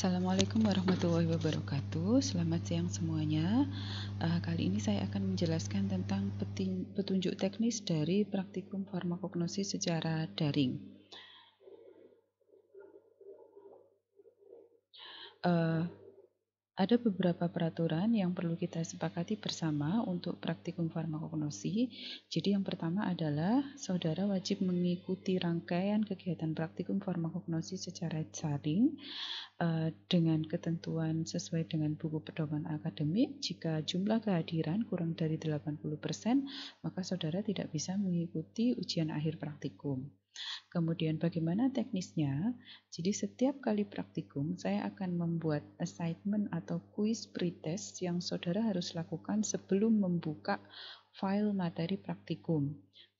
Assalamualaikum warahmatullahi wabarakatuh. Selamat siang semuanya. Kali ini saya akan menjelaskan tentang petunjuk teknis dari praktikum farmakognosi secara daring. Ada beberapa peraturan yang perlu kita sepakati bersama untuk praktikum farmakognosi. Jadi yang pertama adalah saudara wajib mengikuti rangkaian kegiatan praktikum farmakognosi secara daring dengan ketentuan sesuai dengan buku pedoman akademik. Jika jumlah kehadiran kurang dari 80%, maka saudara tidak bisa mengikuti ujian akhir praktikum. Kemudian bagaimana teknisnya? Jadi setiap kali praktikum saya akan membuat assignment atau kuis pretest yang saudara harus lakukan sebelum membuka file materi praktikum.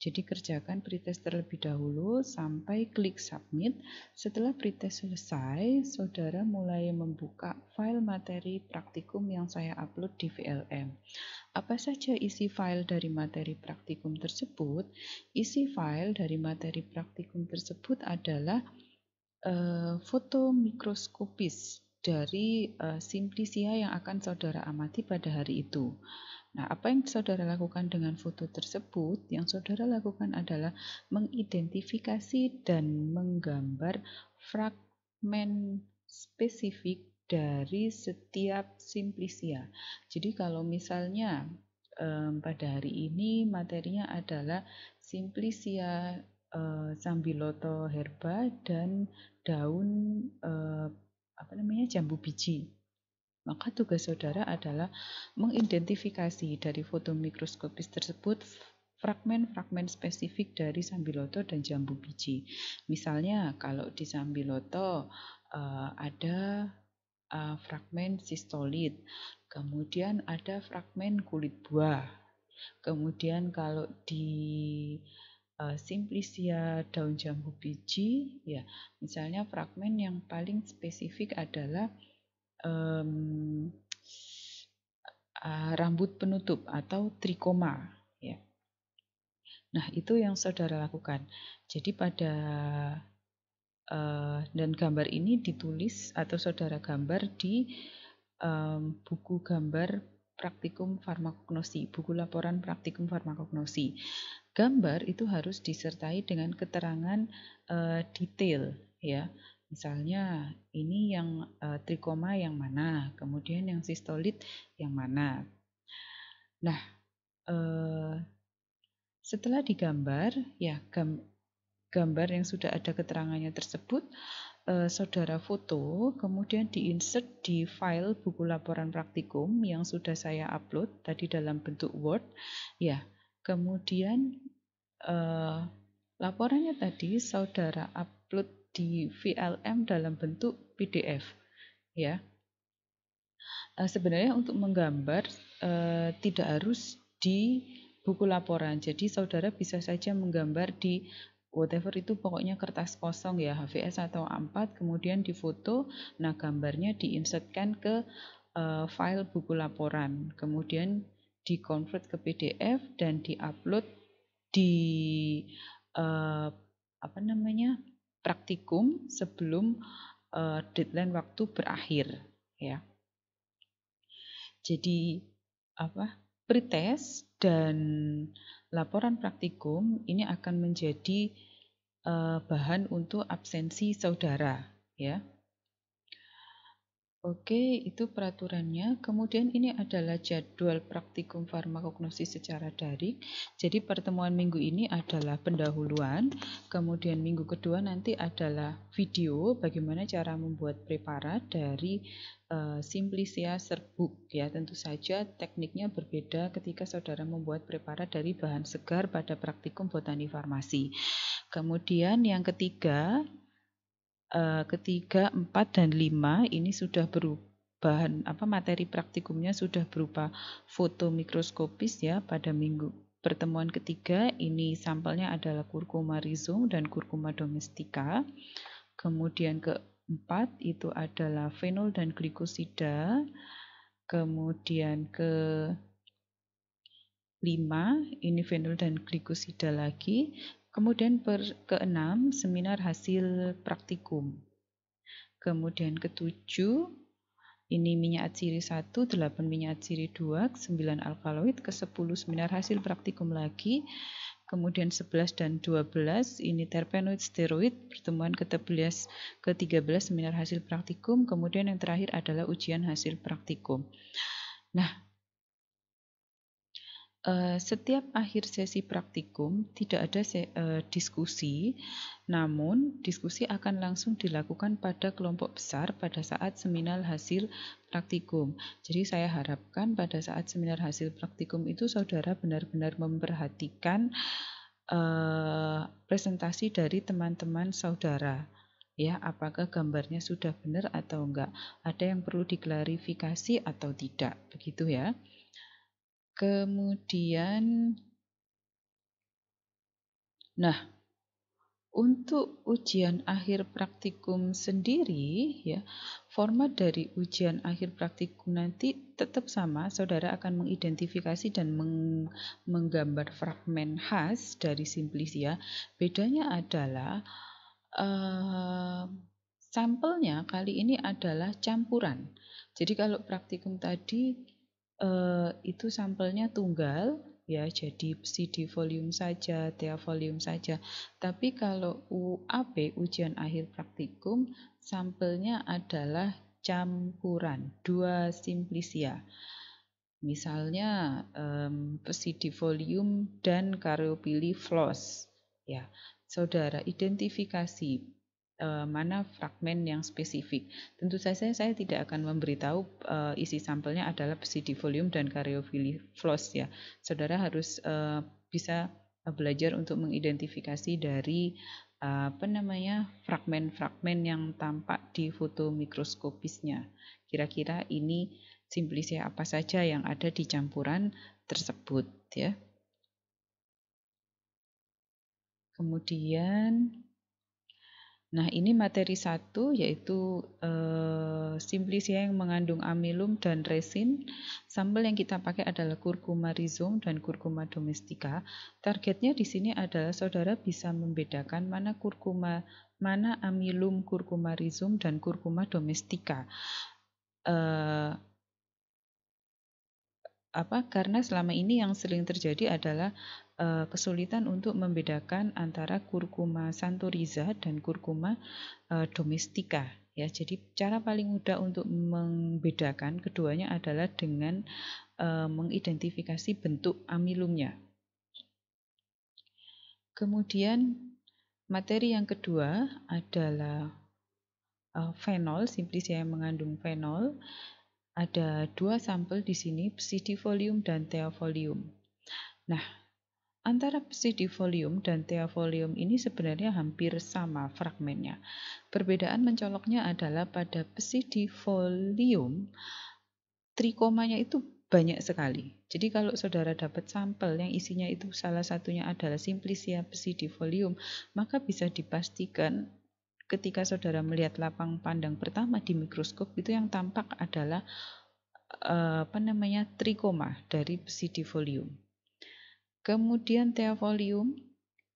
Jadi kerjakan pretest terlebih dahulu sampai klik submit. Setelah pretest selesai, saudara mulai membuka file materi praktikum yang saya upload di VLM. Apa saja isi file dari materi praktikum tersebut? Isi file dari materi praktikum tersebut adalah foto mikroskopis dari Simplicia yang akan saudara amati pada hari itu. Nah, apa yang saudara lakukan dengan foto tersebut? Yang saudara lakukan adalah mengidentifikasi dan menggambar fragmen spesifik dari setiap Simplicia. Jadi kalau misalnya pada hari ini materinya adalah Simplicia sambiloto herba dan daun jambu biji. Maka tugas saudara adalah mengidentifikasi dari foto mikroskopis tersebut fragmen-fragmen spesifik dari sambiloto dan jambu biji. Misalnya kalau di sambiloto ada fragmen sistolit, kemudian ada fragmen kulit buah. Kemudian kalau di Simplicia daun jambu biji, ya misalnya fragmen yang paling spesifik adalah rambut penutup atau trikoma, ya. Nah, itu yang saudara lakukan. Jadi pada dan gambar ini ditulis atau saudara gambar di buku gambar praktikum farmakognosi, buku laporan praktikum farmakognosi. Gambar itu harus disertai dengan keterangan detail, ya. Misalnya ini yang trikoma yang mana, kemudian yang sistolit yang mana. Nah, setelah digambar, ya gambar yang sudah ada keterangannya tersebut, saudara foto, kemudian diinsert di file buku laporan praktikum yang sudah saya upload tadi dalam bentuk Word, ya. Kemudian laporannya tadi saudara upload di VLM dalam bentuk PDF, ya. Sebenarnya untuk menggambar tidak harus di buku laporan. Jadi saudara bisa saja menggambar di whatever itu, pokoknya kertas kosong ya, HVS atau A4, kemudian difoto. Nah, gambarnya diinsertkan ke file buku laporan, kemudian di-convert ke PDF dan di-upload di praktikum sebelum deadline waktu berakhir, ya. Jadi pretest dan laporan praktikum ini akan menjadi bahan untuk absensi saudara, ya. Oke, itu peraturannya. Kemudian ini adalah jadwal praktikum farmakognosi secara daring. Jadi pertemuan minggu ini adalah pendahuluan, kemudian minggu kedua nanti adalah video bagaimana cara membuat preparat dari Simplicia serbuk, ya. Tentu saja tekniknya berbeda ketika saudara membuat preparat dari bahan segar pada praktikum botani farmasi. Kemudian yang ketiga, 4, dan 5 ini sudah bahan materi praktikumnya sudah berupa foto mikroskopis, ya. Pada minggu pertemuan ketiga ini sampelnya adalah Curcuma rhizome dan Curcuma domestica. Kemudian keempat itu adalah fenol dan glikosida. Kemudian ke-5 ini fenol dan glikosida lagi. Kemudian ke-6 seminar hasil praktikum. Kemudian ke-7 ini minyak atsiri 1, 8 minyak atsiri 2, 9 alkaloid, ke-10 seminar hasil praktikum lagi. Kemudian 11 dan 12 ini terpenoid steroid, pertemuan ke-13 seminar hasil praktikum. Kemudian yang terakhir adalah ujian hasil praktikum. Nah, setiap akhir sesi praktikum tidak ada diskusi, namun diskusi akan langsung dilakukan pada kelompok besar pada saat seminar hasil praktikum. Jadi saya harapkan pada saat seminar hasil praktikum itu saudara benar-benar memperhatikan presentasi dari teman-teman saudara. Ya, apakah gambarnya sudah benar atau enggak? Ada yang perlu diklarifikasi atau tidak? Begitu ya. Kemudian, nah, untuk ujian akhir praktikum sendiri, ya, format dari ujian akhir praktikum nanti tetap sama. Saudara akan mengidentifikasi dan menggambar fragmen khas dari Simplicia. Bedanya adalah sampelnya kali ini adalah campuran. Jadi kalau praktikum tadi itu sampelnya tunggal, ya, jadi CD volume saja, TA volume saja. Tapi kalau UAP, ujian akhir praktikum, sampelnya adalah campuran, 2 Simplicia. Misalnya CD volume dan Caryophyllae floss. Ya, saudara identifikasi mana fragmen yang spesifik. Tentu saja saya tidak akan memberitahu isi sampelnya adalah pseudovolume dan Caryophyllae floss ya. Saudara harus bisa belajar untuk mengidentifikasi dari fragmen-fragmen yang tampak di foto mikroskopisnya. Kira-kira ini Simplicia apa saja yang ada di campuran tersebut ya. Kemudian nah, ini materi 1 yaitu Simplicia yang mengandung amilum dan resin. Sampel yang kita pakai adalah Curcuma rhizome dan Curcuma domestica. Targetnya di sini adalah saudara bisa membedakan mana amilum Curcuma rhizome dan Curcuma domestica. Karena selama ini yang sering terjadi adalah kesulitan untuk membedakan antara Curcuma santoriza dan Curcuma domestica. Ya, jadi cara paling mudah untuk membedakan keduanya adalah dengan mengidentifikasi bentuk amilumnya. Kemudian materi yang kedua adalah fenol, Simplicia yang mengandung fenol. Ada 2 sampel di sini, pseudovolume dan theavolume. Nah, antara pseudovolume dan theavolume ini sebenarnya hampir sama fragmennya. Perbedaan mencoloknya adalah pada pseudovolume, trikomanya itu banyak sekali. Jadi kalau saudara dapat sampel yang isinya itu salah satunya adalah Simplicia pseudovolume, maka bisa dipastikan ketika saudara melihat lapang pandang pertama di mikroskop itu yang tampak adalah trikoma dari pseudovolume. Kemudian theavolume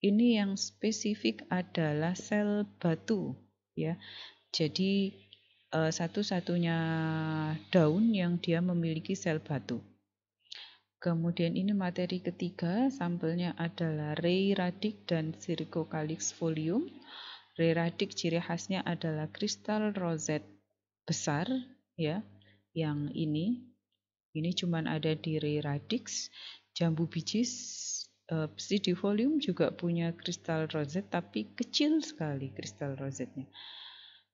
ini yang spesifik adalah sel batu, ya. Jadi satu-satunya daun yang dia memiliki sel batu. Kemudian ini materi ketiga, sampelnya adalah ray radic dan Syricocalix folium. Ray radic ciri khasnya adalah kristal roset besar, ya. Yang ini cuman ada di ray radix. Jambu biji pseudovolume juga punya kristal roset tapi kecil sekali kristal rosetnya.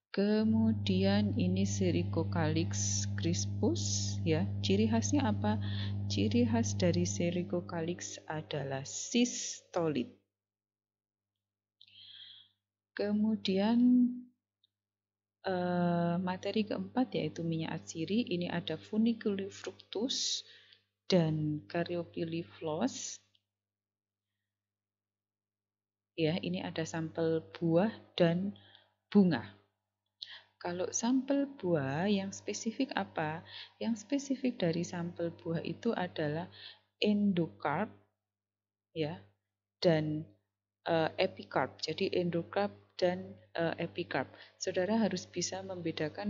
Kemudian ini Syricocalix crispus, ya. Ciri khasnya apa? Ciri khas dari Syricocalix adalah sistolit. Kemudian materi keempat yaitu minyak atsiri. Ini ada Funiculifructus dan Caryophyllae floss. Ya, ini ada sampel buah dan bunga. Kalau sampel buah yang spesifik apa? Yang spesifik dari sampel buah itu adalah endocarp, ya, dan epicarp. Jadi endocarp dan epicarp. Saudara harus bisa membedakan